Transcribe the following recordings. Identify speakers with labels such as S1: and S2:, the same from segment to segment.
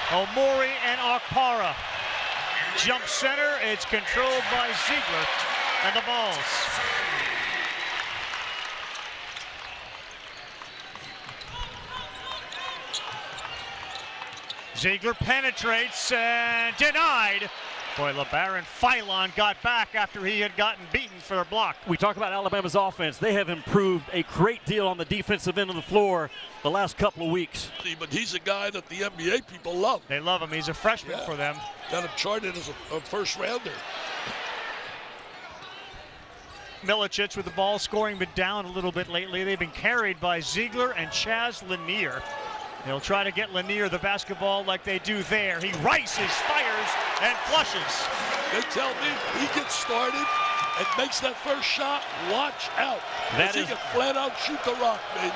S1: Omori and Okpara. Jump center, it's controlled by Ziegler and the Vols. Ziegler penetrates and denied. Boy, LeBaron Philon got back after he had gotten beaten for a block.
S2: We talk about Alabama's offense. They have improved a great deal on the defensive end of the floor the last couple of weeks.
S3: But he's a guy that the NBA people love.
S1: They love him. He's a freshman for them.
S3: Got him charted as a first rounder.
S1: Milicic with the ball, scoring been down a little bit lately. They've been carried by Ziegler and Chaz Lanier. They'll try to get Lanier the basketball like they do there. He rises, fires, and flushes.
S3: They tell me he gets started and makes that first shot, watch out. He can flat out shoot the rock, baby.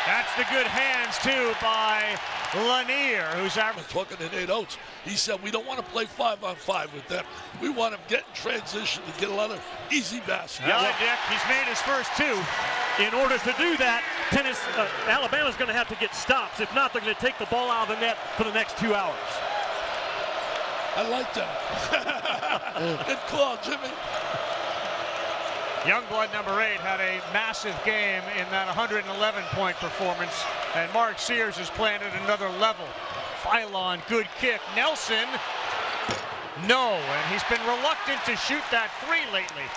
S1: That's the good hands, too, by Lanier, who's averaging.
S3: Talking to Nate Oates, he said, we don't want to play 5-on-5 with them. We want them get in transition to get a lot of easy baskets.
S1: Yeah, Dick, he's made his first two.
S2: In order to do that, Alabama's going to have to get stops. If not, they're going to take the ball out of the net for the next 2 hours.
S3: I like that. Good call, Jimmy.
S1: Youngblood, number 8, had a massive game in that 111-point performance, and Mark Sears is playing at another level. Philon, good kick. Nelson, no, and he's been reluctant to shoot that three lately.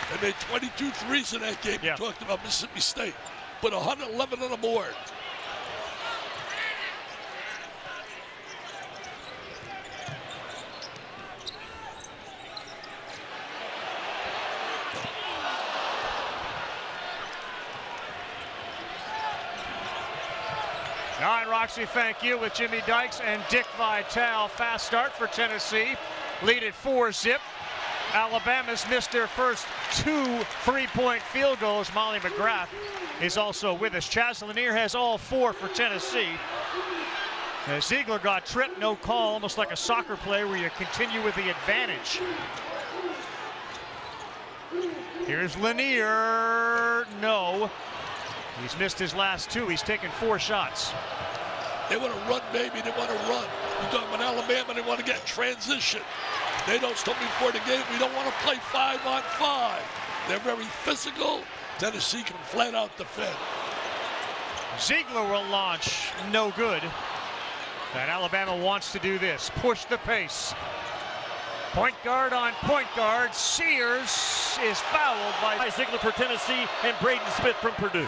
S3: They made 22 threes in that game.
S1: Yeah.
S3: We talked about Mississippi State. Put 111 on the board.
S1: All right, Roxy, thank you, with Jimmy Dykes and Dick Vitale. Fast start for Tennessee. Lead at 4-zip. Alabama's missed their first 2 3-point field goals. Molly McGrath is also with us. Chaz Lanier has all 4 for Tennessee. Ziegler got tripped, no call, almost like a soccer play where you continue with the advantage. Here's Lanier, no. He's missed his last 2. He's taken 4 shots.
S3: They want to run, baby. They want to run. You're talking about Alabama. They want to get in transition. They don't stop me before the game. We don't want to play 5-on-5. They're very physical. Tennessee can flat out defend.
S1: Ziegler will launch. No good. And Alabama wants to do this. Push the pace. Point guard on point guard. Sears is fouled by
S2: Ziegler for Tennessee and Braden Smith from Purdue.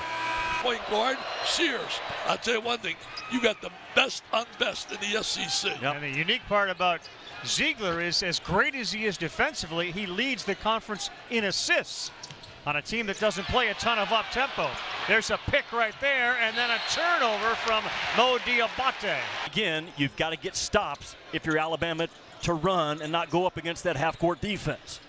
S3: Point guard, Sears. I'll tell you one thing. You got the best on best in the SEC.
S1: Yep. And the unique part about Ziegler is, as great as he is defensively, he leads the conference in assists on a team that doesn't play a ton of up-tempo. There's a pick right there, and then a turnover from Mo Diabate.
S2: Again, you've got to get stops if you're Alabama to run and not go up against that half-court defense.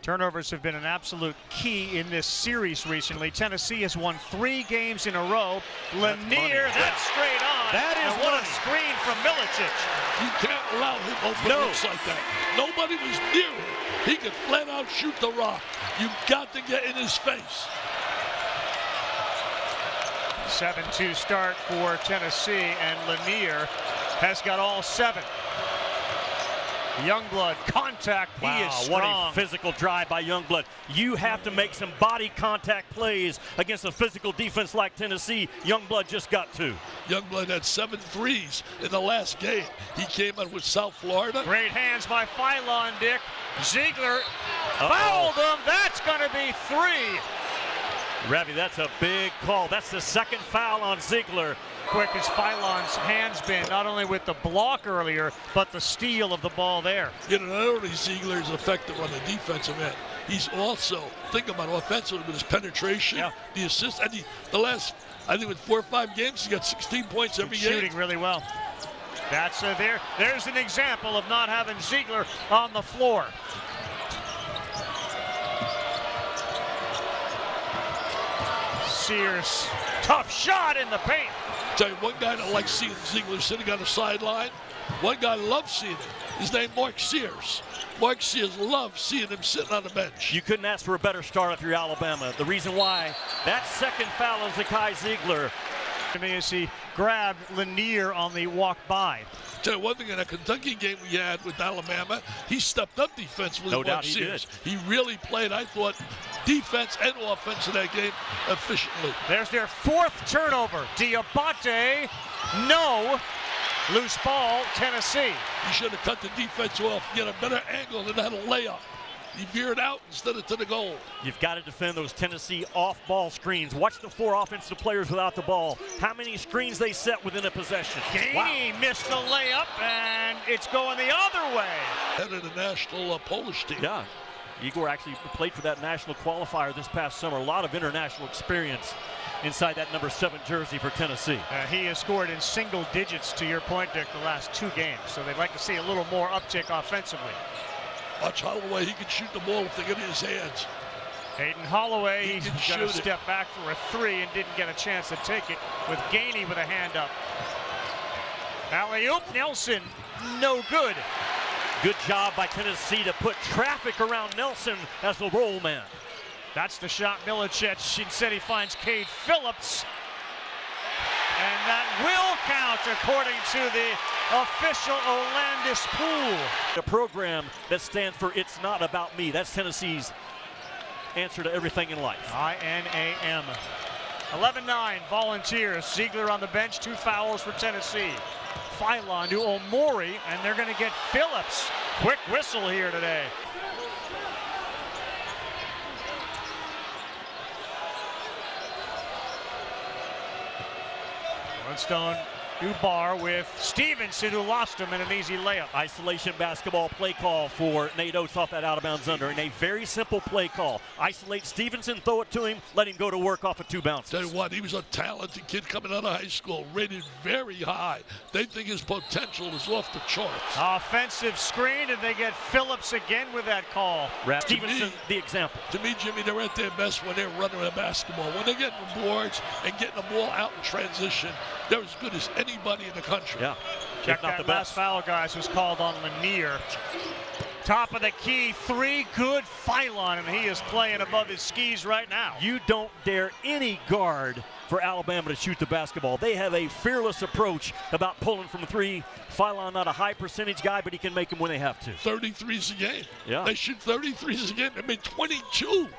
S1: Turnovers have been an absolute key in this series recently. Tennessee has won 3 games in a row. Lanier, that's straight on.
S2: That is
S1: what
S2: money.
S1: a screen from Milicic.
S3: You can't allow him open looks like that. Nobody was near him. He could flat out shoot the rock. You got to get in his face.
S1: 7-2 start for Tennessee, and Lanier has got all 7. Youngblood, contact, he is strong.
S2: What a physical drive by Youngblood. You have to make some body contact plays against a physical defense like Tennessee. Youngblood just got 2.
S3: Youngblood had 7 threes in the last game. He came in with South Florida.
S1: Great hands by Philon, Dick. Ziegler fouled him. That's going to be 3.
S2: Ravi, that's a big call. That's the 2nd foul on Ziegler.
S1: Quick as Philon's hands been, not only with the block earlier, but the steal of the ball there.
S3: You know, not only Ziegler is effective on the defensive end, he's also, think about offensively with his penetration, the assist, and the last, I think with 4 or 5 games, he got 16 points every game.
S1: Shooting really well. That's there's an example of not having Ziegler on the floor. Sears, tough shot in the paint.
S3: Tell you, one guy that likes seeing Ziegler sitting on the sideline, one guy loves seeing it. His name Mark Sears. Mark Sears loves seeing him sitting on the bench.
S2: You couldn't ask for a better start if you're Alabama. The reason why, that 2nd foul on Zakai Ziegler
S1: To me, as he grabbed Lanier on the walk by.
S3: Tell you one thing, in a Kentucky game we had with Alabama, he stepped up defensively.
S2: No doubt he did.
S3: He really played, I thought, defense and offense in that game efficiently.
S1: There's their fourth turnover. Diabate, no. Loose ball, Tennessee.
S3: He should have cut the defense off, get a better angle, and had a layup. He veered out instead of to the goal.
S2: You've got to defend those Tennessee off-ball screens. Watch the 4 offensive players without the ball. How many screens they set within a possession.
S1: Gainey missed the layup, and it's going the other way.
S3: Head of the national Polish team.
S2: Yeah, Igor actually played for that national qualifier this past summer. A lot of international experience inside that number 7 jersey for Tennessee.
S1: He has scored in single digits, to your point, Dick, the last 2 games. So they'd like to see a little more uptick offensively.
S3: Watch Holloway, he can shoot the ball if they get in his hands.
S1: Hayden Holloway,
S3: He
S1: he's
S3: can
S1: going to
S3: shoot it.
S1: step back for a 3 and didn't get a chance to take it, with Gainey with a hand up. Alley-oop, Nelson, no good.
S2: Good job by Tennessee to put traffic around Nelson as the roll man.
S1: That's the shot Milicic. Instead he finds Cade Phillips. And that will count according to the official Olandis Pool.
S2: A program that stands for It's Not About Me. That's Tennessee's answer to everything in life.
S1: INAM. 11-9 Volunteers. Ziegler on the bench, 2 fouls for Tennessee. Phylon to Omori, and they're going to get Phillips. Quick whistle here today. Stone, Dubar with Stevenson, who lost him in an easy layup.
S2: Isolation basketball play call for Nate Oates off that out of bounds under, and a very simple play call. Isolate Stevenson, throw it to him, let him go to work off of 2 bounces.
S3: Tell you what, he was a talented kid coming out of high school, rated very high. They think his potential is off the charts.
S1: Offensive screen, and they get Phillips again with that call.
S2: Stevenson, the example.
S3: To me, Jimmy, they're at their best when they're running the basketball. When they're getting the boards and getting the ball out in transition, they're as good as anybody in the country.
S2: Yeah.
S1: Check
S2: if not
S1: that
S2: the
S1: last
S2: best.
S1: foul, guys, was called on Lanier. Top of the key, 3 good Phylon, and he is playing above his skis right now.
S2: You don't dare any guard for Alabama to shoot the basketball. They have a fearless approach about pulling from 3. Phylon not a high percentage guy, but he can make them when they have to.
S3: 33s a game.
S2: Yeah.
S3: They shoot 33s a game. They made 22.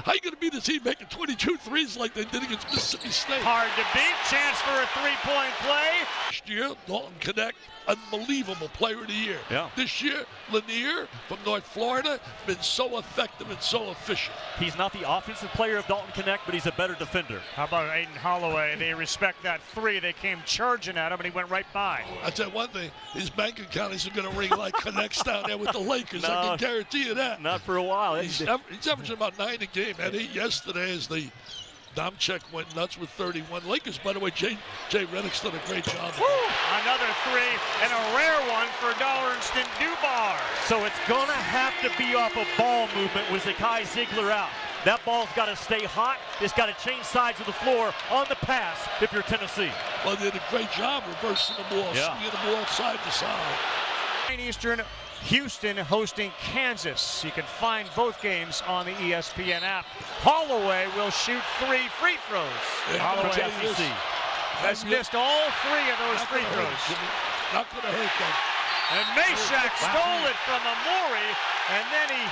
S3: How you going to beat a team making 22 threes like they did against Mississippi State?
S1: Hard to beat. Chance for a 3-point play.
S3: Last year, Dalton Connect, unbelievable player of the year.
S2: Yeah.
S3: This year, Lanier from North Florida, been so effective and so efficient.
S2: He's not the offensive player of Dalton Connect, but he's a better defender.
S1: How about Aiden Holloway? They respect that 3. They came charging at him, and he went right by.
S3: I tell you one thing, his bank account isn't going to ring like Connect's down there with the Lakers. I can guarantee you that.
S2: Not for a while.
S3: He's averaging about 9 a game. Had 8 yesterday as the Domchek went nuts with 31. Lakers, by the way, Jay Redick's done a great job.
S1: Woo! Another 3 and a rare one for Darlington Dubar.
S2: So it's going to have to be off a ball movement with Zakai Ziegler out. That ball's got to stay hot. It's got to change sides of the floor on the pass if you're Tennessee.
S3: Well, they did a great job reversing the ball, swinging the ball side to side.
S1: 9 Eastern, Houston hosting Kansas. You can find both games on the ESPN app. Holloway will shoot 3 free throws. Holloway has missed all 3 of those free throws.
S3: Not going to hurt them.
S1: And Meshack stole it from Omori, and then he...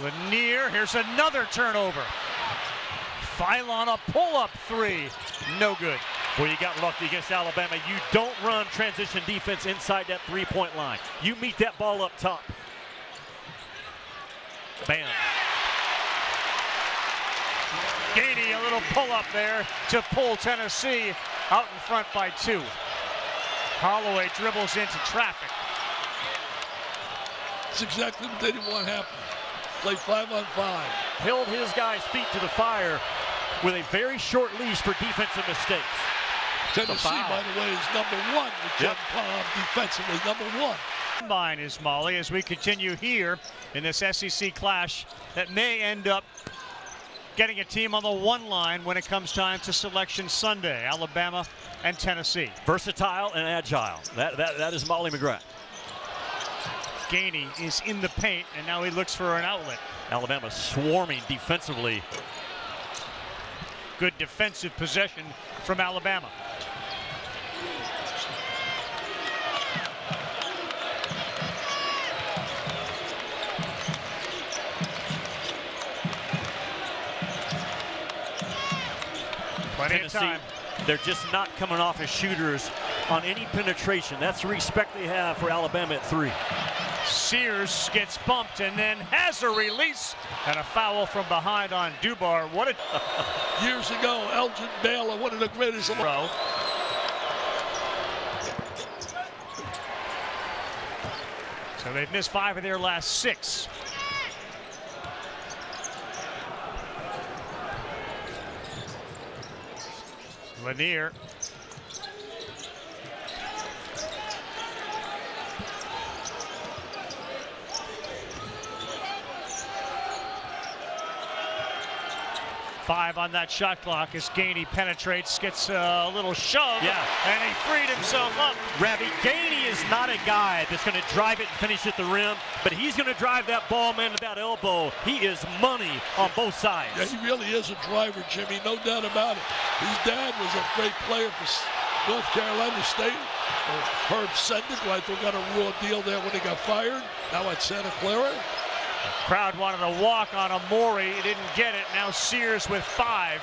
S1: Lanier, here's another turnover. Phylon a pull-up 3, no good.
S2: Well, you got lucky against Alabama. You don't run transition defense inside that 3-point line. You meet that ball up top. Bam.
S1: Gainey, a little pull-up there to pull Tennessee out in front by 2. Holloway dribbles into traffic.
S3: That's exactly what they didn't want to happen. Play 5-on-5.
S2: Held his guys' feet to the fire with a very short leash for defensive mistakes.
S3: Tennessee, by the way, is #1 with Jen Palm defensively, #1.
S1: Combine is Molly as we continue here in this SEC clash that may end up getting a team on the 1 line when it comes time to Selection Sunday. Alabama and Tennessee.
S2: Versatile and agile. That is Molly McGrath.
S1: Gainey is in the paint, and now he looks for an outlet.
S2: Alabama swarming defensively.
S1: Good defensive possession from Alabama. Plenty of time.
S2: They're just not coming off as shooters on any penetration. That's the respect they have for Alabama at 3.
S1: Sears gets bumped and then has a release and a foul from behind on Dubar. What a
S3: Years ago, Elgin Baylor, one of the greatest of
S1: row. So they've missed 5 of their last 6. Lanier. Five on that shot clock as Gainey penetrates, gets a little shove, and he freed himself up.
S2: Ravi, Gainey is not a guy that's going to drive it and finish at the rim, but he's going to drive that ball man to that elbow. He is money on both sides.
S3: Yeah, he really is a driver, Jimmy, no doubt about it. His dad was a great player for North Carolina State. Herb Sendek, who I thought got a raw deal there when he got fired. Now at Santa Clara.
S1: Crowd wanted to walk on Amori, he didn't get it. Now Sears with 5.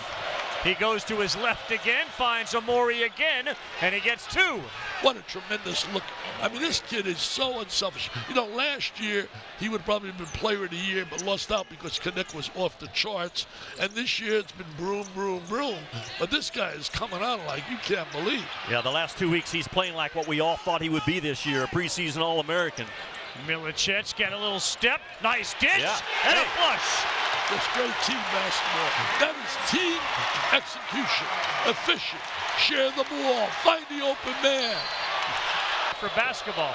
S1: He goes to his left again, finds Amori again, and he gets 2.
S3: What a tremendous look. I mean, this kid is so unselfish. You know, last year, he would probably have been player of the year, but lost out because Kinnick was off the charts. And this year, it's been broom, broom, broom. But this guy is coming on like you can't believe.
S2: Yeah, the last 2 weeks, he's playing like what we all thought he would be this year, a preseason All-American.
S1: Milicic get a little step, nice dish, and a flush.
S3: That's great team basketball. That is team execution. Efficient. Share the ball. Find the open man.
S1: For basketball.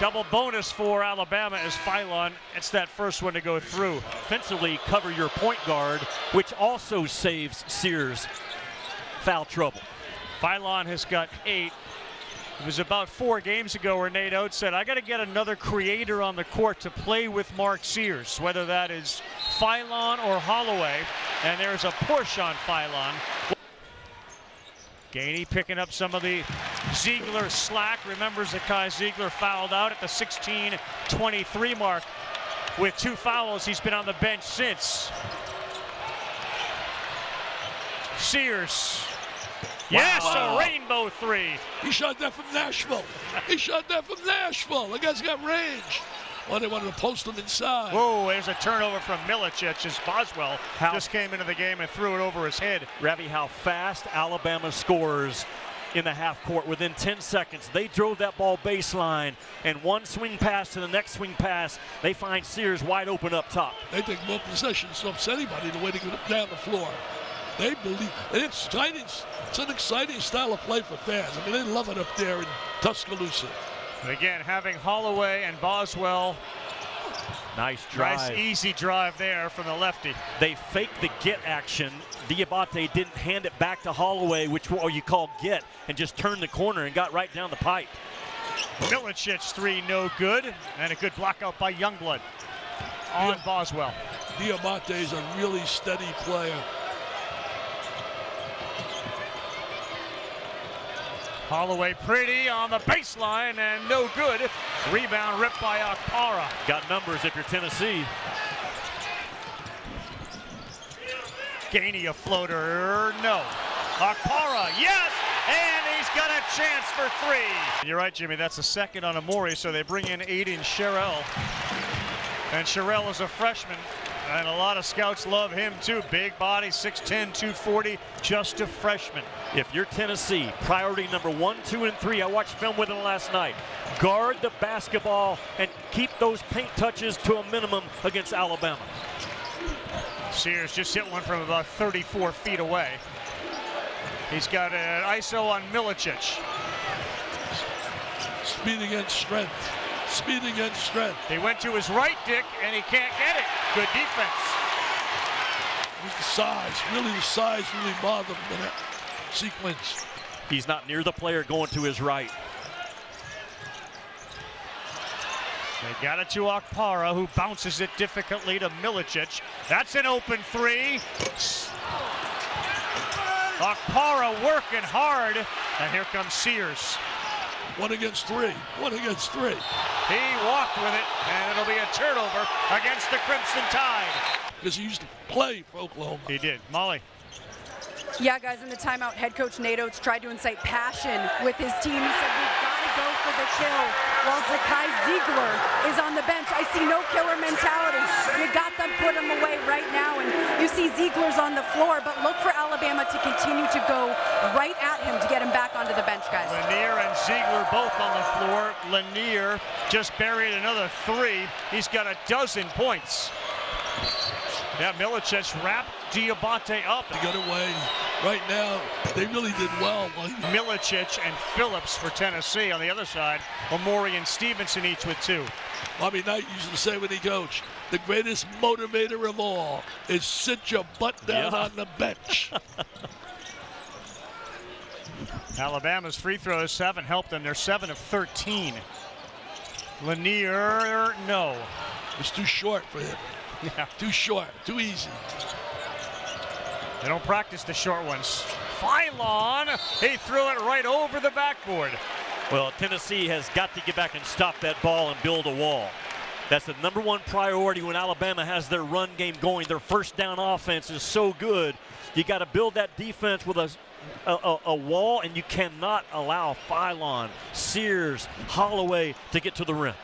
S1: Double bonus for Alabama as Philon. It's that first one to go through.
S2: Offensively, cover your point guard, which also saves Sears foul trouble.
S1: Philon has got 8. It was about 4 games ago where Nate Oates said, I got to get another creator on the court to play with Mark Sears, whether that is Philon or Holloway, and there's a push on Philon. Gainey picking up some of the Ziegler slack. Remembers that Kai Ziegler fouled out at the 16:23 mark. With 2 fouls, he's been on the bench since. Sears. Yes, a rainbow 3.
S3: He shot that from Nashville. He shot that from Nashville. The guy's got range. Well, they wanted to post him inside.
S1: Whoa, there's a turnover from Milicic as Boswell just came into the game and threw it over his head.
S2: Ravi, how fast Alabama scores in the half court within 10 seconds. They drove that ball baseline, and one swing pass to the next swing pass, they find Sears wide open up top.
S3: They take more possessions to upset anybody the way to get up down the floor. They believe it's exciting. It's an exciting style of play for fans. I mean, they love it up there in Tuscaloosa.
S1: And again, having Holloway and Boswell.
S2: Nice drive.
S1: Nice, easy drive there from the lefty.
S2: They faked the get action. Diabate didn't hand it back to Holloway, which you call get, and just turned the corner and got right down the pipe.
S1: Milicic's 3 no good, and a good block out by Youngblood on Boswell.
S3: Diabate is a really steady player.
S1: Holloway pretty on the baseline and no good. Rebound ripped by Akpara.
S2: Got numbers if you're Tennessee.
S1: Gainey a floater, no. Akpara, yes, and he's got a chance for 3. You're right, Jimmy, that's a second on Amori, so they bring in Aiden Sherrill. And Sherrill is a freshman, and a lot of scouts love him too. Big body, 6'10", 240, just a freshman.
S2: If you're Tennessee, priority number 1, 2, and 3, I watched film with him last night. Guard the basketball and keep those paint touches to a minimum against Alabama.
S1: Sears just hit one from about 34 feet away. He's got an ISO on Milicic.
S3: Speed against strength. Speed against strength.
S1: He went to his right, Dick, and he can't get it. Good defense.
S3: The size, really the size really bothered him in that sequence.
S2: He's not near the player going to his right.
S1: They got it to Okpara, who bounces it difficultly to Milicic. That's an open three. Okpara working hard, and here comes Sears.
S3: 1 against 3. 1 against 3.
S1: He walked with it, and it'll be a turnover against the Crimson Tide.
S3: Because he used to play for Oklahoma.
S1: He did. Molly.
S4: Yeah, guys, in the timeout, head coach Nate Oates tried to incite passion with his team. He said, we've got to go for the kill, while Zakai Ziegler is on the bench. I see no killer mentality. You got them, put him away right now, and you see Ziegler's on the floor, but look for Alabama to continue to go right at him to get him back onto the bench, guys.
S1: Lanier and Ziegler both on the floor. Lanier just buried another 3. He's got a dozen points. Yeah, Milicic wrapped Diabate up.
S3: They got away. Right now, they really did well.
S1: Milicic and Phillips for Tennessee. On the other side, Omori and Stevenson each with 2.
S3: Bobby Knight used to say when he coached, the greatest motivator of all is sit your butt down on the bench.
S1: Alabama's free throws haven't helped them. They're 7 of 13. Lanier, no.
S3: It's too short for him.
S1: Yeah.
S3: Too short, too easy.
S1: They don't practice the short ones. Phylon, he threw it right over the backboard.
S2: Well, Tennessee has got to get back and stop that ball and build a wall. That's the #1 priority when Alabama has their run game going. Their first down offense is so good. You got to build that defense with a wall, and you cannot allow Phylon, Sears, Holloway to get to the rim.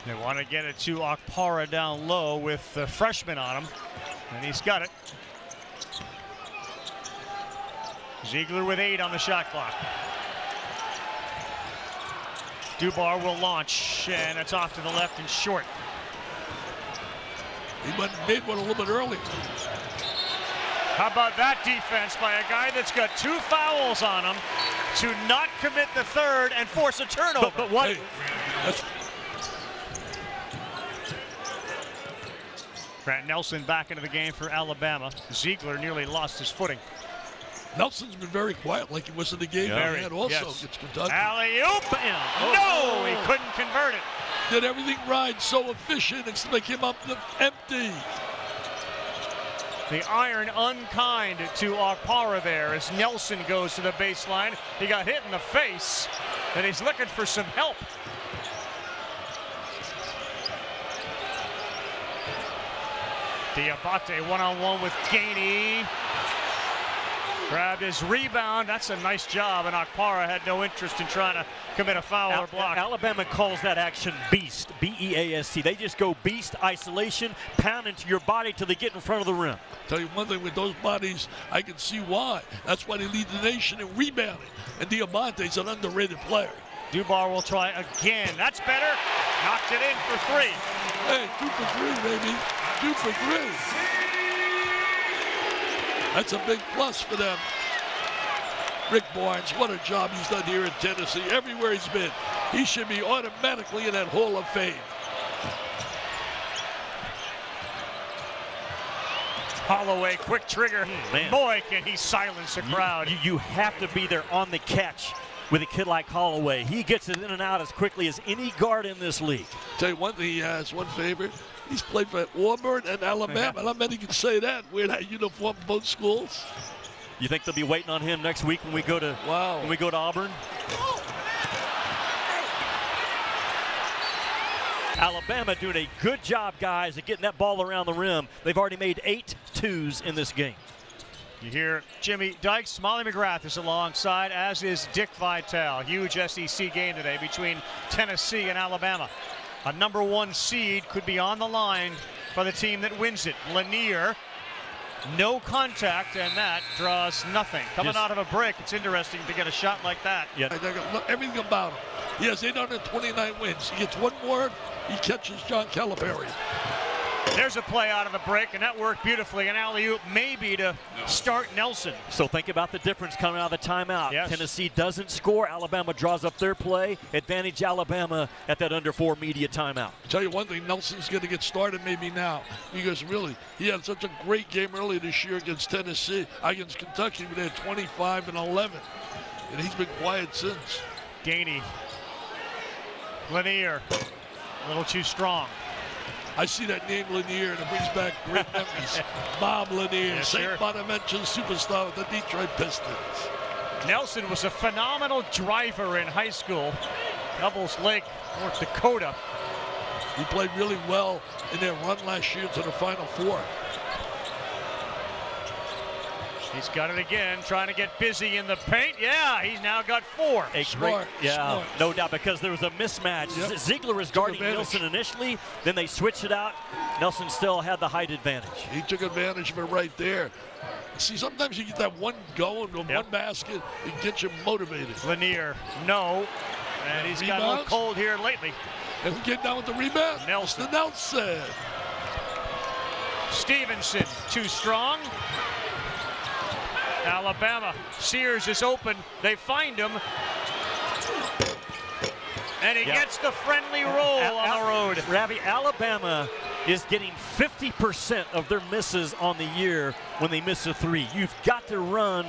S1: They want to get it to Okpara down low with the freshman on him, and he's got it. Ziegler with 8 on the shot clock. Dubar will launch, and it's off to the left and short.
S3: He made one a little bit earlier.
S1: How about that defense by a guy that's got 2 fouls on him to not commit the third and force a turnover?
S2: But what?
S3: Hey, that's
S1: Grant Nelson back into the game for Alabama. Ziegler nearly lost his footing.
S3: Nelson's been very quiet, like he was in the game.
S1: Very,
S3: He had also
S1: yes.
S3: against Kentucky.
S1: Alley-oop! No, he couldn't convert it.
S3: Did everything right, so efficient, and they came up empty.
S1: The iron unkind to Okpara there as Nelson goes to the baseline. He got hit in the face, and he's looking for some help. Diabate one-on-one with Gainey. Grabbed his rebound. That's a nice job, and Okpara had no interest in trying to commit a foul or block.
S2: Alabama calls that action beast, B-E-A-S-T. They just go beast, isolation, pound into your body till they get in front of the rim.
S3: Tell you one thing, with those bodies, I can see why. That's why they lead the nation in rebounding. And Diamante's an underrated player.
S1: Dubar will try again. That's better. Knocked it in for 3.
S3: Hey, 2 for 3, baby. 2 for 3. That's a big plus for them. Rick Barnes, what a job he's done here in Tennessee. Everywhere he's been, he should be automatically in that Hall of Fame.
S1: Holloway, quick trigger.
S2: Man.
S1: Boy, can he silence the crowd.
S2: You have to be there on the catch with a kid like Holloway. He gets it in and out as quickly as any guard in this league.
S3: Tell you one thing, he has one favorite. He's played for Auburn and Alabama. Not many can say that. Wear that uniform in both schools.
S2: You think they'll be waiting on him next week when we go to Auburn? Alabama doing a good job, guys, at getting that ball around the rim. They've already made 8 twos in this game.
S1: You hear Jimmy Dykes. Molly McGrath is alongside, as is Dick Vitale. Huge SEC game today between Tennessee and Alabama. A #1 seed could be on the line for the team that wins it. Lanier, no contact, and that draws nothing. Coming out of a break, it's interesting to get a shot like that.
S2: Yeah.
S3: Look, everything about him. He has 829 wins. He gets one more, he catches John Calipari.
S1: There's a play out of the break, and that worked beautifully. An alley-oop maybe to start Nelson.
S2: So think about the difference coming out of the timeout.
S1: Yes.
S2: Tennessee doesn't score. Alabama draws up their play. Advantage Alabama at that under 4 media timeout.
S3: I'll tell you one thing, Nelson's going to get started maybe now. Because really, he had such a great game earlier this year against Tennessee, against Kentucky, but they had 25 and 11. And he's been quiet since.
S1: Gainey. Lanier. A little too strong.
S3: I see that name Lanier, and it brings back great memories. Bob Lanier,
S1: Yes,
S3: St.
S1: sir.
S3: Bonaventure superstar with the Detroit Pistons.
S1: Nelson was a phenomenal driver in high school. Devils Lake, North Dakota.
S3: He played really well in their run last year to the Final Four.
S1: He's got it again, trying to get busy in the paint. Yeah, he's now got 4.
S2: A
S3: Smart,
S2: great,
S3: smart.
S2: no doubt, because there was a mismatch.
S3: Yep.
S2: Ziegler was
S3: Took
S2: guarding
S3: advantage.
S2: Nelson initially, then they switched it out. Nelson still had the height advantage.
S3: He took advantage of it right there. See, sometimes you get that one going, one basket, it gets you motivated.
S1: Lanier, no. And he's got a little
S3: Rebounds?
S1: cold here lately.
S3: And we get down with the rebound.
S1: Nelson.
S3: Mr. Nelson.
S1: Stevenson, too strong. Alabama, Sears is open. They find him. And he gets the friendly roll on the road.
S2: Ravi, Alabama is getting 50% of their misses on the year when they miss a 3. You've got to run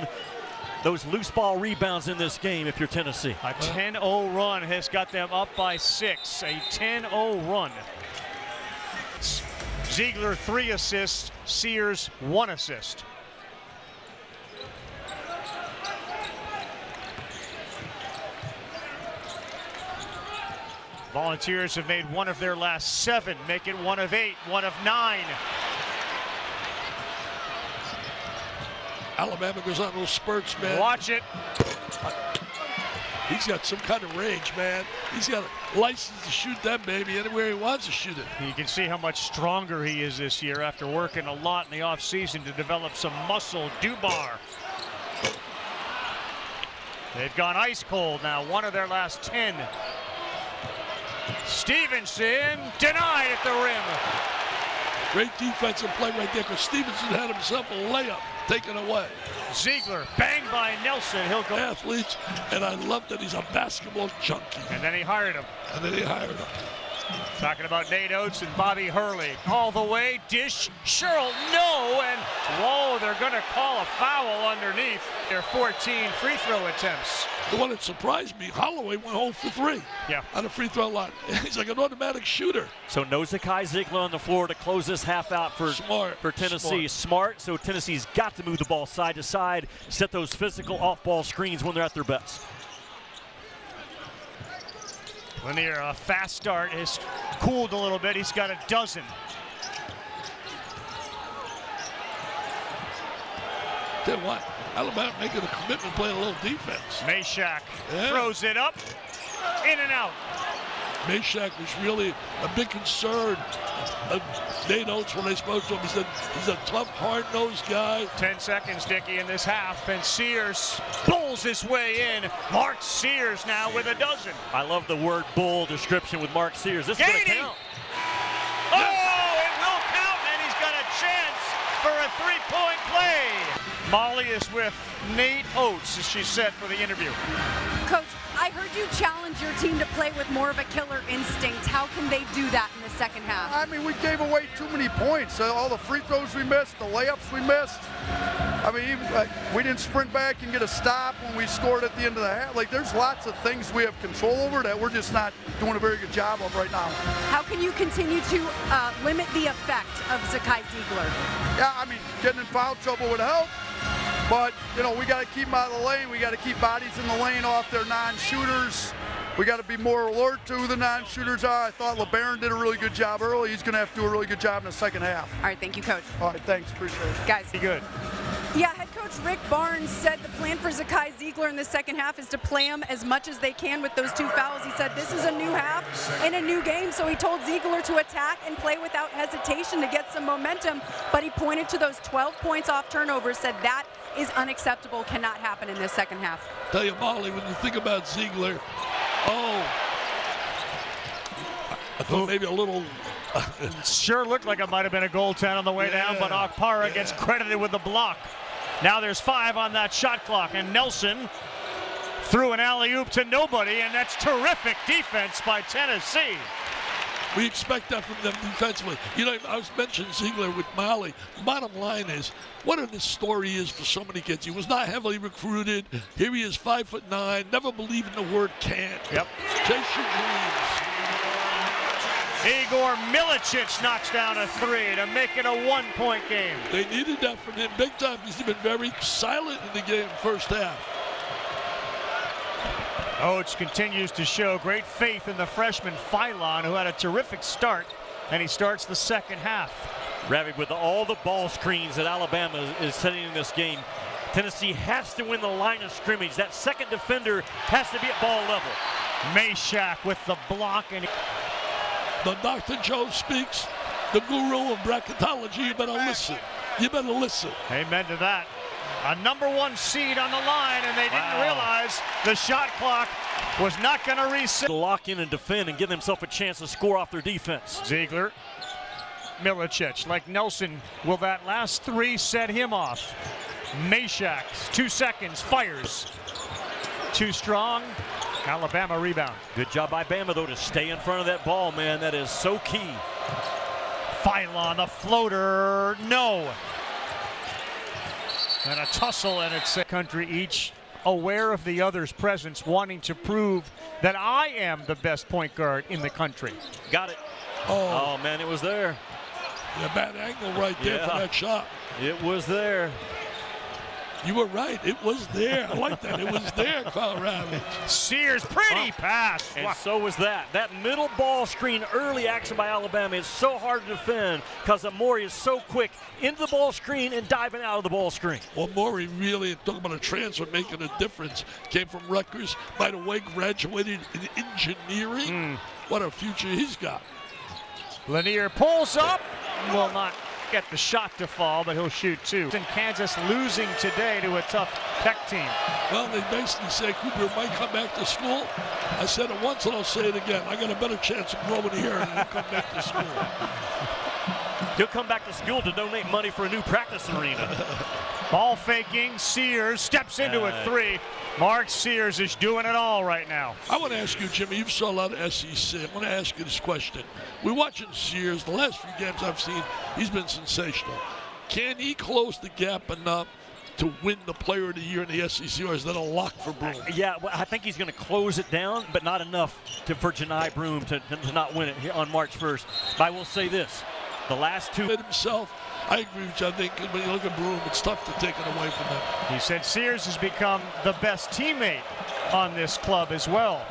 S2: those loose ball rebounds in this game if you're Tennessee.
S1: A 10-0 run has got them up by 6. A 10-0 run. Ziegler 3 assists, Sears 1 assist. Volunteers have made 1 of their last 7, make it 1 of 8, 1 of 9.
S3: Alabama goes on those spurts, man.
S1: Watch it.
S3: He's got some kind of range, man. He's got a license to shoot that baby anywhere he wants to shoot it.
S1: You can see how much stronger he is this year after working a lot in the offseason to develop some muscle. Dubar. They've gone ice cold now, 1 of their last 10. Stevenson denied at the rim.
S3: Great defensive play right there, because Stevenson had himself a layup taken away.
S1: Ziegler banged by Nelson. He'll go.
S3: Athletes, and I love that he's a basketball junkie.
S1: And then he hired him.
S3: And then he hired him.
S1: Talking about Nate Oates and Bobby Hurley. All the way, dish, Sherrill, no, and whoa, they're gonna call a foul underneath their 14 free throw attempts.
S3: The one that surprised me, Holloway went 0 for 3 on the free throw line. He's like an automatic shooter.
S2: So no Zakai Ziegler on the floor to close this half out for Tennessee. Smart. So Tennessee's got to move the ball side to side, set those physical off-ball screens when they're at their best.
S1: Lanier, a fast start, has cooled a little bit. He's got a dozen.
S3: Tell you what, Alabama making a commitment, playing a little defense.
S1: Meshack throws it up, in and out.
S3: Meshack was really a big concern of Nate Oates when they spoke to him. He said he's a tough, hard-nosed guy.
S1: 10 seconds, Dickie, in this half, and Sears pulls his way in. Mark Sears now with a dozen.
S2: I love the word bull description with Mark Sears. This is going to count.
S1: Oh, it will count, and he's got a chance for a three-point play. Molly is with Nate Oates, as she said, for the interview.
S4: Coach, I heard you challenge your team to play with more of a killer instinct. How can they do that in the second half?
S5: I mean, we gave away too many points. All the free throws we missed, the layups we missed. I mean, even, we didn't sprint back and get a stop when we scored at the end of the half. Like, there's lots of things we have control over that we're just not doing a very good job of right now.
S4: How can you continue to limit the effect of Zakai Ziegler?
S5: Yeah, I mean, getting in foul trouble would help. But, you know, we got to keep them out of the lane. We got to keep bodies in the lane off their non-shooters. We got to be more alert to who the non-shooters are. I thought LeBaron did a really good job early. He's going to have to do a really good job in the second half.
S4: All right, thank you, Coach.
S5: All right, thanks. Appreciate it.
S4: Guys.
S1: Be good.
S4: Yeah, head coach Rick Barnes said the plan for Zakai Ziegler in the second half is to play him as much as they can with those 2 fouls. He said this is a new half and a new game, so he told Ziegler to attack and play without hesitation to get some momentum, but he pointed to those 12 points off turnovers, said that is unacceptable, cannot happen in this second half.
S3: Tell you, Molly, when you think about Ziegler, I thought maybe a little
S1: Sure looked like it might have been a goaltend on the way down, but Okpara gets credited with the block. Now there's 5 on that shot clock, and Nelson threw an alley-oop to nobody, and that's terrific defense by Tennessee.
S3: We expect that from them defensively. You know, I was mentioning Ziegler with Malley. The bottom line is, what a story is for so many kids. He was not heavily recruited. Here he is, 5'9", never believed in the word can't.
S1: Yep.
S3: Chase your dreams.
S1: Igor Milicic knocks down a 3 to make it a 1-point game.
S3: They needed that from him big time. He's been very silent in the game first half.
S1: Oates continues to show great faith in the freshman Phylon, who had a terrific start, and he starts the second half.
S2: Ravi, with all the ball screens that Alabama is setting in this game, Tennessee has to win the line of scrimmage. That second defender has to be at ball level.
S1: Meshack with the block, and
S3: The Dr. Joe speaks, the guru of bracketology. You better listen. You better listen.
S1: amen to that. A #1 seed on the line, and they didn't realize the shot clock was not going to reset.
S2: Lock in and defend and give themselves a chance to score off their defense.
S1: Ziegler, Milicic, like Nelson, will that last 3 set him off? Meshack, 2 seconds, fires. Too strong. Alabama rebound.
S2: Good job by Bama, though, to stay in front of that ball, man. That is so key.
S1: Phylon, the floater, no. And a tussle, and it's a country each aware of the other's presence, wanting to prove that I am the best point guard in the country.
S2: Got it.
S3: Oh,
S2: Man, it was there.
S3: yeah, bad angle right there for that shot.
S2: It was there.
S3: You were right. It was there. I like that. It was there, Colorado.
S1: Sears, pretty pass.
S2: And so was that. That middle ball screen, early action by Alabama is so hard to defend because Amori is so quick into the ball screen and diving out of the ball screen.
S3: Well, Maury really, talking about a transfer making a difference, came from Rutgers, by the way, graduated in engineering. What a future he's got.
S1: Lanier pulls up, will not get the shot to fall, but he'll shoot 2. And Kansas losing today to a tough Tech team.
S3: Well, they basically say Cooper might come back to school. I said it once and I'll say it again. I got a better chance of growing here than he'll come back to school.
S2: He'll come back to school to donate money for a new practice arena.
S1: Ball faking, Sears steps into a 3. Mark Sears is doing it all right now.
S3: I want to ask you, Jimmy, you've saw a lot of SEC. I want to ask you this question. We're watching Sears. The last few games I've seen, he's been sensational. Can he close the gap enough to win the Player of the Year in the SEC, or is that a lock for Broome?
S2: Yeah, well, I think he's going to close it down, but not enough for Janai Broome to not win it here on March 1st. But I will say this. The last 2
S3: Himself, I agree with you. I think when you look at Broome, it's tough to take it away from him.
S1: He said Sears has become the best teammate on this club as well.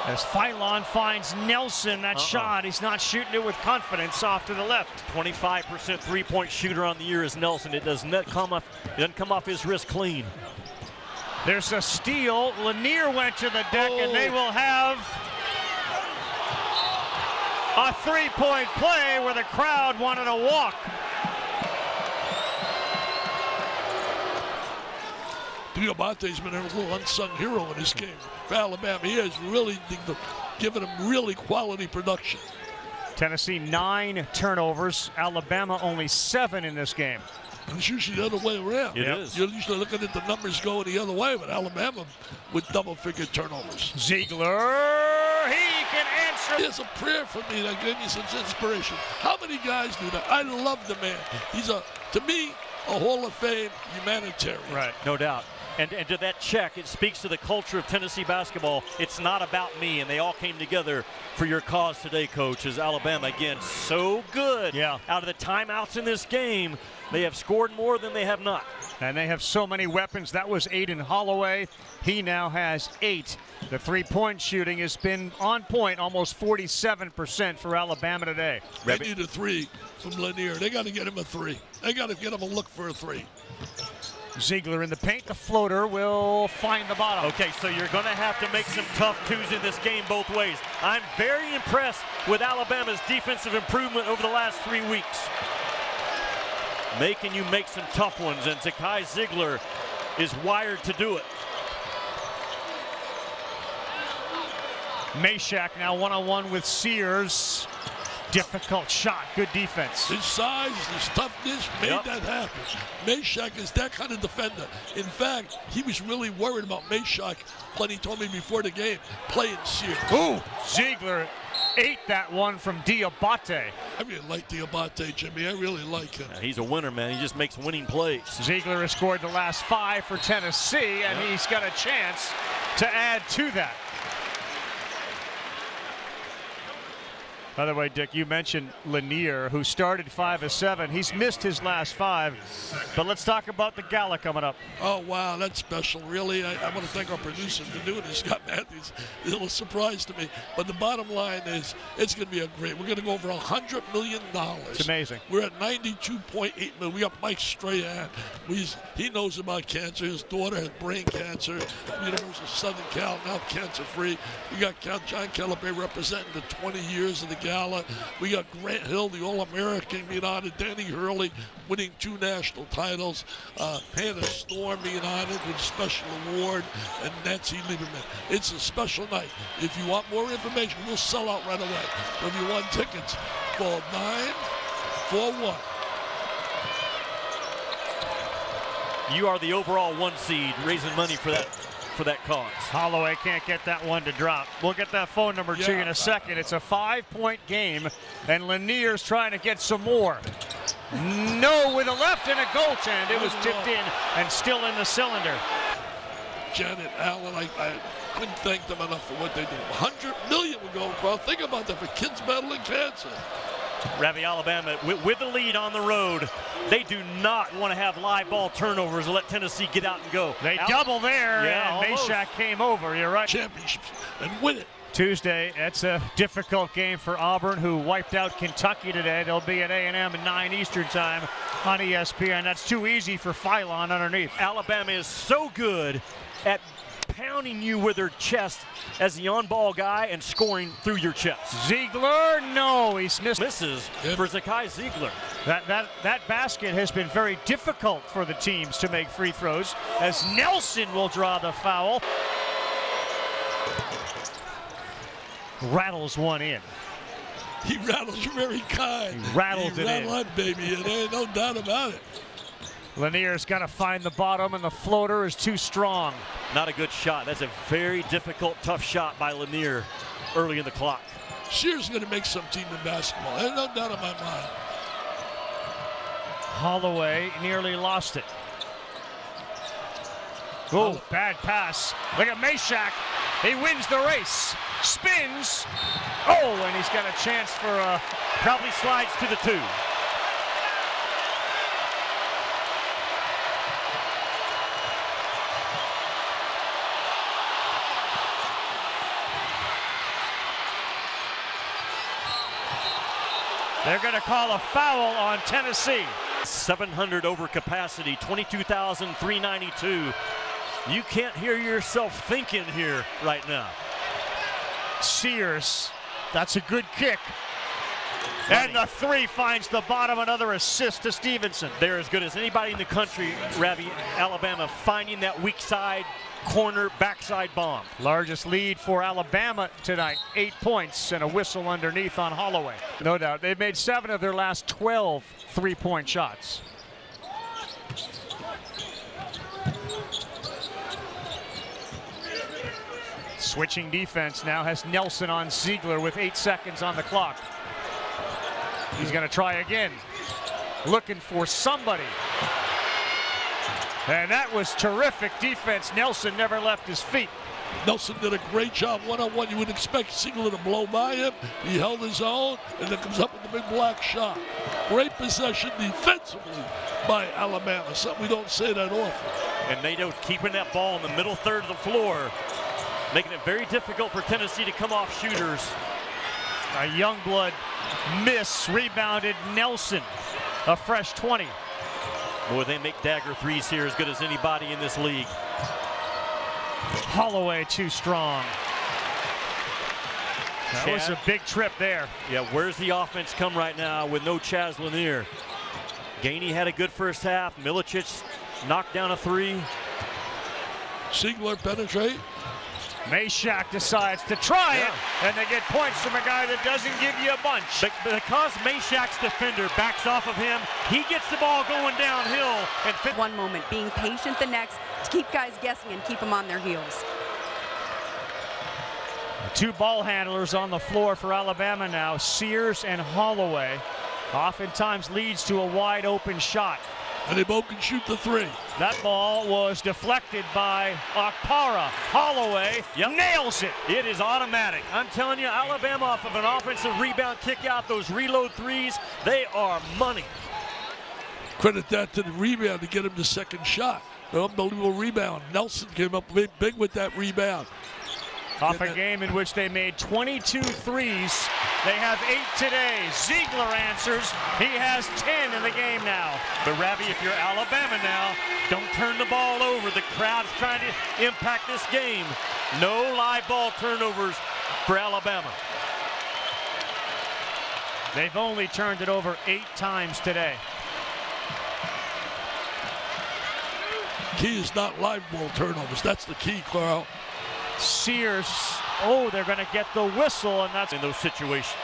S1: As Phylon finds Nelson, that shot, he's not shooting it with confidence off to the left.
S2: 25% three-point shooter on the year is Nelson. It doesn't come off his wrist clean.
S1: There's a steal. Lanier went to the deck, and they will have a 3-point play where the crowd wanted a walk.
S3: Diabate's been a little unsung hero in this game for Alabama. He has really given him really quality production.
S1: Tennessee 9 turnovers. Alabama only 7 in this game.
S3: And it's usually the other way around.
S2: It is.
S3: You're usually looking at the numbers going the other way, but Alabama with double-figure turnovers.
S1: Ziegler, he can answer.
S3: There's a prayer for me that gave me some inspiration. How many guys do that? I love the man. He's to me, a Hall of Fame humanitarian.
S2: Right, no doubt. And to that check, it speaks to the culture of Tennessee basketball. It's not about me, and they all came together for your cause today, Coach, as Alabama, again, so good.
S1: Yeah.
S2: Out of the timeouts in this game, they have scored more than they have not.
S1: And they have so many weapons. That was Aiden Holloway. He now has 8. The three-point shooting has been on point, almost 47% for Alabama today.
S3: They need a 3 from Lanier. They got to get him a 3. They got to get him a look for a 3.
S1: Ziegler in the paint. The floater will find the bottom.
S2: Okay, so you're going to have to make some tough 2s in this game both ways. I'm very impressed with Alabama's defensive improvement over the last 3 weeks. Making you make some tough ones, and Zakai Ziegler is wired to do it.
S1: Meshack now one-on-one with Sears. Difficult shot, good defense.
S3: His size, his toughness made that happen. Meshack is that kind of defender. In fact, he was really worried about Meshack when he told me before the game, playing Sears.
S1: Ooh, Ziegler ate that one from Diabate.
S3: I really like Diabate, Jimmy. I really like him.
S2: Yeah, he's a winner, man. He just makes winning plays.
S1: Ziegler has scored the last 5 for Tennessee, and he's got a chance to add to that. By the way, Dick, you mentioned Lanier, who started 5 of 7. He's missed his last 5. But let's talk about the gala coming up.
S3: Oh, wow, that's special, really. I want to thank our producer for doing this, Scott Matthews. It was a surprise to me. But the bottom line is, it's going to be a great. We're going to go over $100 million.
S1: It's amazing.
S3: We're at 92.8 million. We got Mike Strahan. He knows about cancer. His daughter has brain cancer. University of Southern Cal, now cancer-free. We got John Calabay representing the 20 years of the gala. We got Grant Hill, the All-American, being honored. Danny Hurley winning 2 national titles. Hannah Storm being honored with a special award. And Nancy Lieberman. It's a special night. If you want more information, we'll sell out right away. So if you want tickets, call 941.
S2: You are the overall 1 seed, raising money for that cause.
S1: Holloway can't get that one to drop. We'll get that phone number to you in a second. It's a 5-point game, and Lanier's trying to get some more. No, with a left and a goaltend. It was tipped in and still in the cylinder.
S3: Janet Allen, I couldn't thank them enough for what they do. $100 million would go across. Think about that for kids battling cancer.
S2: Ravi, Alabama, with the lead on the road, they do not want to have live ball turnovers and let Tennessee get out and go.
S1: They double there, and Meshack came over. You're right.
S3: Championships and win it.
S1: Tuesday, it's a difficult game for Auburn, who wiped out Kentucky today. They'll be at A&M at 9 Eastern time on ESPN. That's too easy for Phylon underneath.
S2: Alabama is so good at pounding you with their chest as the on-ball guy and scoring through your chest.
S1: Ziegler, no, he's missed.
S2: Misses for Zakai Ziegler.
S1: That basket has been very difficult for the teams to make free throws, as Nelson will draw the foul. Rattles one in.
S3: He rattles very kind.
S1: He rattled it in.
S3: On, baby, and there ain't no doubt about it.
S1: Lanier's got to find the bottom, and the floater is too strong.
S2: Not a good shot. That's a very difficult, tough shot by Lanier early in the clock.
S3: Shear's going to make some team in basketball. There's no doubt in my mind.
S1: Holloway nearly lost it. Oh, bad pass. Look at Meshack. He wins the race. Spins. Oh, and he's got a chance for
S2: probably slides to the 2.
S1: They're going to call a foul on Tennessee.
S2: 700 over capacity, 22,392. You can't hear yourself thinking here right now.
S1: Sears, that's a good kick. And the 3 finds the bottom, another assist to Stevenson.
S2: They're as good as anybody in the country, Ravi, Alabama, finding that weak side, corner, backside bomb.
S1: Largest lead for Alabama tonight, 8 points and a whistle underneath on Holloway. No doubt, they've made 7 of their last 12 3-point shots. Switching defense now has Nelson on Ziegler with 8 seconds on the clock. He's going to try again, looking for somebody. And that was terrific defense. Nelson never left his feet.
S3: Nelson did a great job one-on-one. You would expect Ziegler to blow by him. He held his own, and then comes up with the big block shot. Great possession defensively by Alabama, something we don't say that often.
S2: And Nato keeping that ball in the middle third of the floor, making it very difficult for Tennessee to come off shooters.
S1: A Youngblood miss, rebounded Nelson, a fresh 20.
S2: Boy, they make dagger threes here as good as anybody in this league.
S1: Holloway too strong. That was a big trip there.
S2: Yeah, where's the offense come right now with no Chaz Lanier? Gainey had a good first half. Milicic knocked down a 3.
S3: Ziegler penetrate.
S1: Meshack decides to try it, and they get points from a guy that doesn't give you a bunch.
S2: But because Meshack's defender backs off of him, he gets the ball going downhill. And
S4: One moment, being patient the next to keep guys guessing and keep them on their heels.
S1: Two ball handlers on the floor for Alabama now, Sears and Holloway. Oftentimes leads to a wide open shot.
S3: And they both can shoot the three.
S1: That ball was deflected by Okpara. Holloway nails it.
S2: it is automatic. I'm telling you, Alabama off of an offensive rebound kick out, those reload threes, they are money.
S3: Credit that to the rebound to get him the second shot. An unbelievable rebound. Nelson came up big with that rebound.
S1: Off a game in which they made 22 threes. They have 8 today. Ziegler answers. He has 10 in the game now.
S2: But Ravi, if you're Alabama now, don't turn the ball over. The crowd's trying to impact this game. No live ball turnovers for Alabama.
S1: They've only turned it over 8 times today.
S3: Key is not live ball turnovers. That's the key, Carl.
S1: Sears, they're going to get the whistle, and that's
S2: in those situations.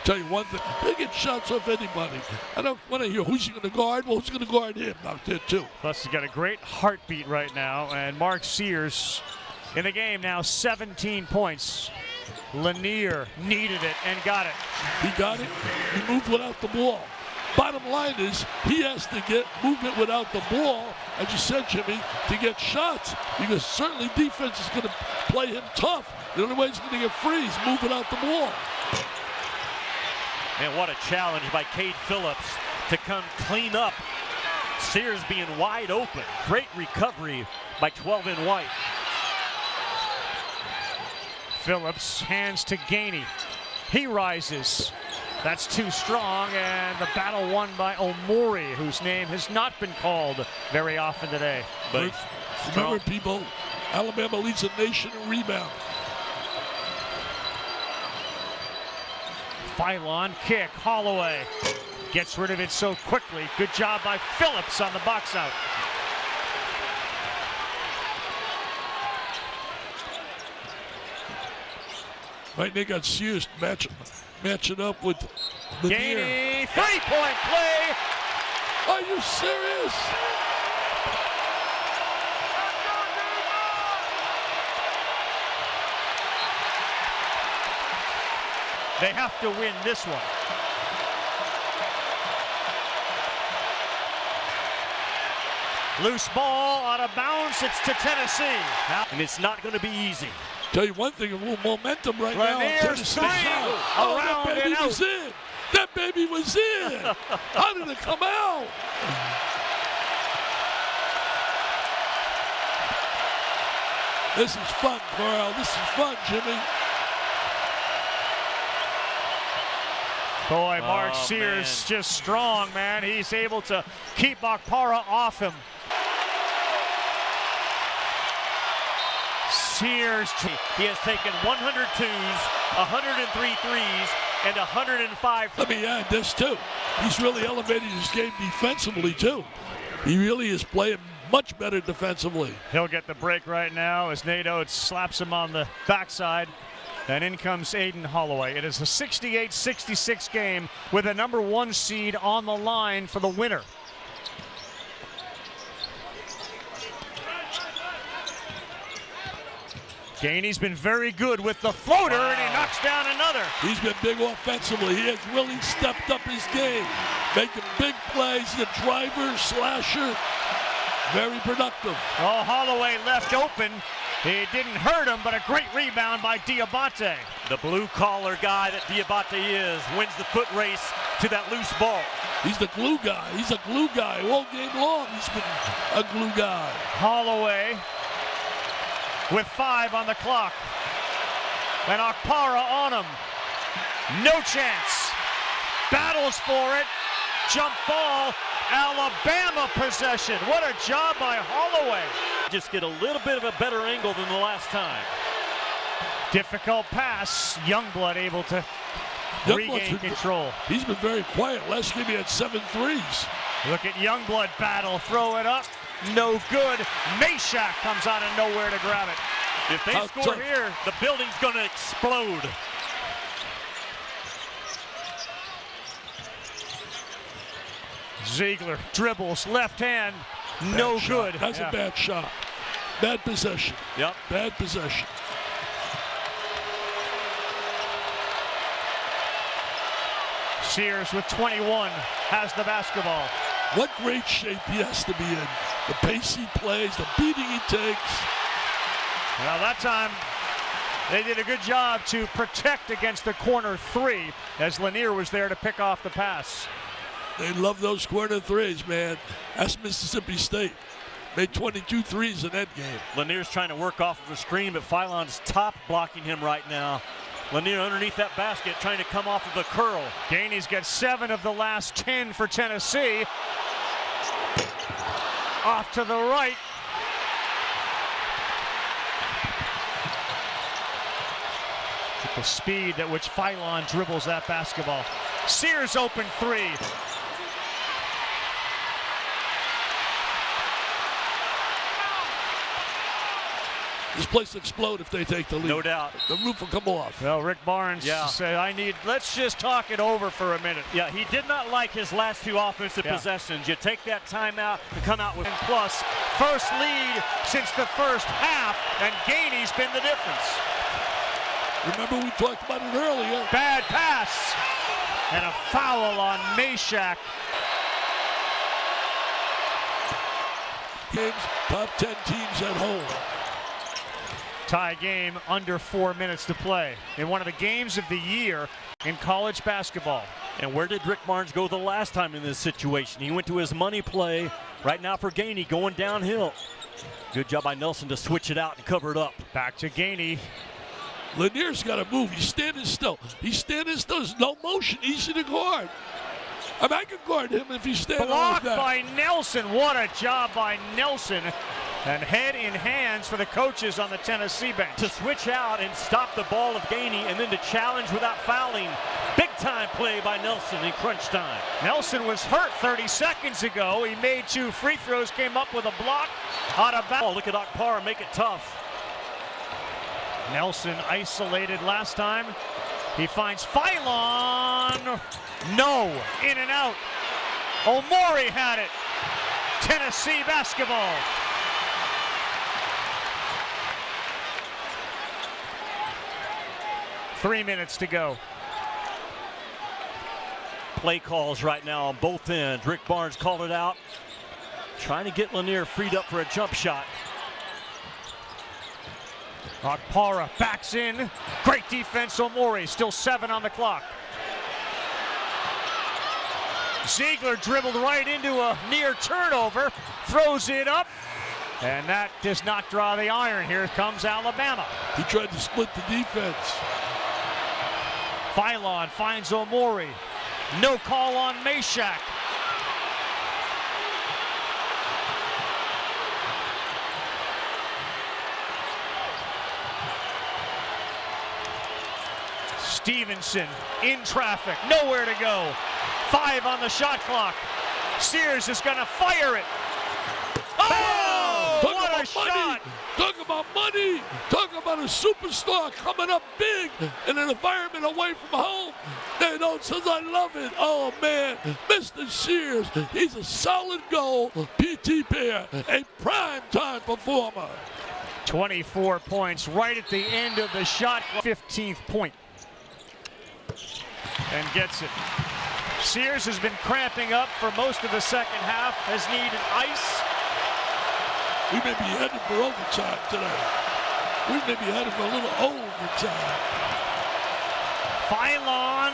S3: Tell you one thing, they get shots off anybody. I don't want to hear who's he going to guard. Well, who's going to guard him out there too?
S1: Plus, he's got a great heartbeat right now, and Mark Sears in the game now, 17 points. Lanier needed it and got it.
S3: He got it. He moved without the ball. Bottom line is he has to get movement without the ball, as you said, Jimmy, to get shots. Because certainly defense is going to play him tough. The only way he's going to get free is move without the ball.
S2: And what a challenge by Cade Phillips to come clean up. Sears being wide open. Great recovery by 12 in White.
S1: Phillips hands to Gainey. He rises. That's too strong, and the battle won by Omori, whose name has not been called very often today.
S2: But
S3: remember, people, Alabama leads the nation in rebound.
S1: Phylon kick. Holloway gets rid of it so quickly. Good job by Phillips on the box out.
S3: Right, they got Sears matching up with Lanier.
S1: Gainey, three-point play.
S3: Are you serious?
S1: They have to win this one. Loose ball out of bounds. It's to Tennessee.
S2: and it's not going to be easy.
S3: Tell you one thing, a little momentum right now.
S1: Lanier's three.
S3: That baby was in. That baby was in. How did it come out? This is fun, Carl. This is fun, Jimmy.
S1: Boy, Mark Sears just strong, man. He's able to keep Okpara off him. Sears.
S2: He has taken 102s, 103 threes, and 105.
S3: Let me add this, too. He's really elevated his game defensively, too. He really is playing much better defensively.
S1: He'll get the break right now as Nate Oates slaps him on the backside. And in comes Aiden Holloway. It is a 68-66 game with a number 1 seed on the line for the winner. Gainey's been very good with the floater, and he knocks down another.
S3: He's been big offensively. He has really stepped up his game, making big plays. He's a driver, slasher, very productive.
S1: Oh, Holloway left open. He didn't hurt him, but a great rebound by Diabate.
S2: The blue-collar guy that Diabate is wins the foot race to that loose ball.
S3: He's the glue guy. He's a glue guy all game long. He's been a glue guy.
S1: Holloway with 5 on the clock. And Okpara on him. No chance. Battles for it. Jump ball. Alabama possession. What a job by Holloway.
S2: Just get a little bit of a better angle than the last time.
S1: Difficult pass. Youngblood able to regain control.
S3: He's been very quiet. Last game he had 7 threes.
S1: Look at Youngblood battle. Throw it up. No good. Meshack comes out of nowhere to grab it.
S2: If they score here, the building's going to explode.
S1: Ziegler dribbles, left hand, no good.
S3: That's a bad shot. Bad possession.
S2: Yep.
S3: Bad possession.
S1: Sears with 21 has the basketball.
S3: What great shape he has to be in. The pace he plays, the beating he takes.
S1: Well, that time they did a good job to protect against the corner three as Lanier was there to pick off the pass.
S3: They love those corner threes, man. That's Mississippi State. Made 22 threes in that game.
S2: Lanier's trying to work off of a screen, but Philon's top blocking him right now. Lanier underneath that basket trying to come off of the curl.
S1: Gainey's got 7 of the last 10 for Tennessee. Off to the right. With the speed at which Philon dribbles that basketball. Sears open three.
S3: This place will explode if they take the lead.
S2: No doubt.
S3: The roof will come off.
S1: Well, Rick Barnes said, let's just talk it over for a minute.
S2: Yeah, he did not like his last 2 offensive possessions. You take that timeout to come out with
S1: plus first lead since the first half, and Gainey's been the difference.
S3: Remember we talked about it earlier.
S1: Bad pass and a foul on Meshack.
S3: Games, top 10 teams at home.
S1: Tie game, under 4 minutes to play in one of the games of the year in college basketball.
S2: And where did Rick Barnes go the last time in this situation? He went to his money play right now for Gainey going downhill. Good job by Nelson to switch it out and cover it up.
S1: Back to Gainey.
S3: Lanier's got to move. He's standing still. He's standing still. There's no motion. Easy to guard. I mean, I could guard him if he's standing
S1: Blocked
S3: like that.
S1: by Nelson. What a job by Nelson. And head in hands for the coaches on the Tennessee bench.
S2: To switch out and stop the ball of Gainey and then to challenge without fouling. Big time play by Nelson in crunch time.
S1: Nelson was hurt 30 seconds ago. He made 2 free throws, came up with a block out of bounds.
S2: Oh, look at Okpara make it tough.
S1: Nelson isolated last time. He finds Philon. No, in and out. Omori had it. Tennessee basketball. Three minutes to go.
S2: Play calls right now on both ends. Rick Barnes called it out. Trying to get Lanier freed up for a jump shot.
S1: Okpara backs in. Great defense, Omori. Still 7 on the clock. Ziegler dribbled right into a near turnover. Throws it up. And that does not draw the iron. Here comes Alabama.
S3: He tried to split the defense.
S1: Philon finds Omori. No call on Meshack. Stevenson in traffic, nowhere to go. 5 on the shot clock. Sears is gonna fire it. Oh, what a shot!
S3: Talk about money. Talk about a superstar coming up big in an environment away from home. They don't says I love it. Oh man, Mr. Sears, he's a solid goal PT pair, a prime time performer.
S1: 24 points right at the end of the shot clock. 15th point. And gets it. Sears has been cramping up for most of the second half, has needed ice.
S3: We may be headed for overtime today. We may be headed for a little overtime.
S1: Philon,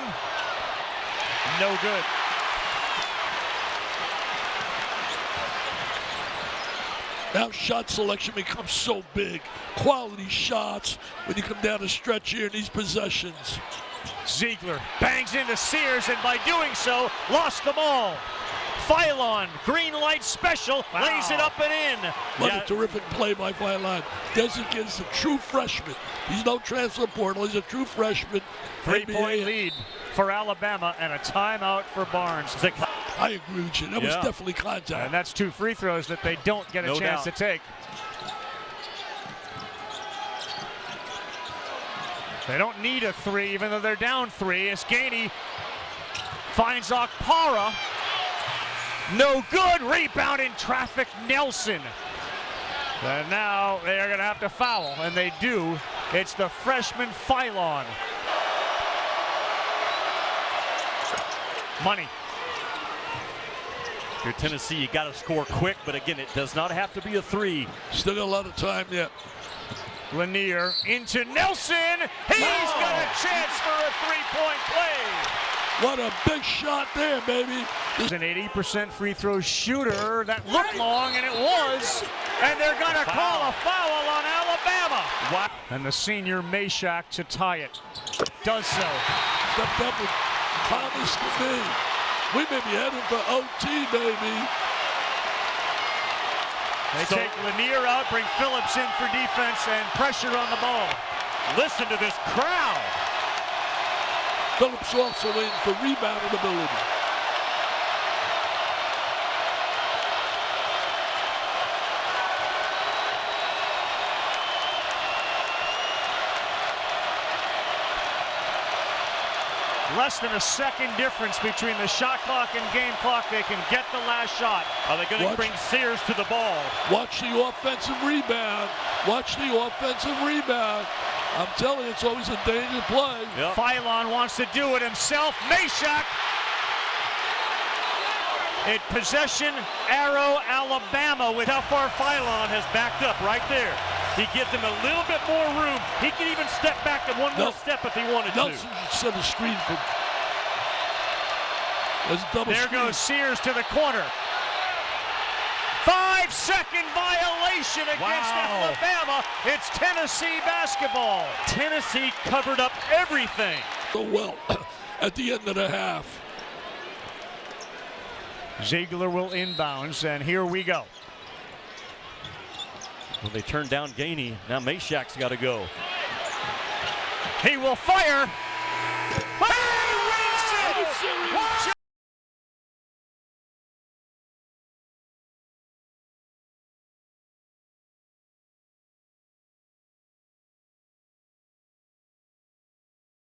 S1: no good.
S3: Now shot selection becomes so big. Quality shots when you come down the stretch here in these possessions.
S1: Ziegler bangs into Sears, and by doing so, lost the ball. Philon, green light special, lays it up and in.
S3: What a terrific play by Philon. Designates a true freshman. He's no transfer portal, he's a true freshman.
S1: 3-point lead for Alabama and a timeout for Barnes.
S3: I agree with you. That was definitely contact.
S1: And that's 2 free throws that they don't get a chance to take. They don't need a three, even though they're down three, as Gainey finds Okpara. No good. Rebound in traffic, Nelson. And now they are going to have to foul, and they do. It's the freshman Phylon. Money.
S2: If you're Tennessee, you got to score quick, but again, it does not have to be a three.
S3: Still got a lot of time yet.
S1: Lanier into Nelson. He's got a chance for a three-point play.
S3: What a big shot there, baby.
S1: He's an 80% free throw shooter. That looked long, and it was. And they're going to call a foul on Alabama.
S2: Wow.
S1: And the senior Meshack to tie it. Does so.
S3: Stepped up with promise to me. We may be heading for OT, baby.
S1: They take Lanier out, bring Phillips in for defense, and pressure on the ball.
S2: Listen to this crowd.
S3: Phillips also in for rebounding ability.
S1: Less than a second difference between the shot clock and game clock. They can get the last shot.
S2: Are they going to bring Sears to the ball?
S3: Watch the offensive rebound. Watch the offensive rebound. I'm telling you, it's always a dangerous play.
S2: Yep.
S1: Phylon wants to do it himself. Meshack. It possession, arrow, Alabama with
S2: How far Phylon has backed up right there. He gives him a little bit more room. He can even step back to one more step if he wanted
S3: Nelson
S2: to.
S3: set a screen for. There's a double
S1: There
S3: screen.
S1: goes Sears to the corner. 5-second violation against Alabama. It's Tennessee basketball.
S2: Tennessee covered up everything.
S3: So well at the end of the half.
S1: Ziegler will inbounds, and here we go.
S2: Well, they turned down Gainey. Now Meshack's got to go.
S1: He will fire. He
S3: Are you serious?
S1: wins it!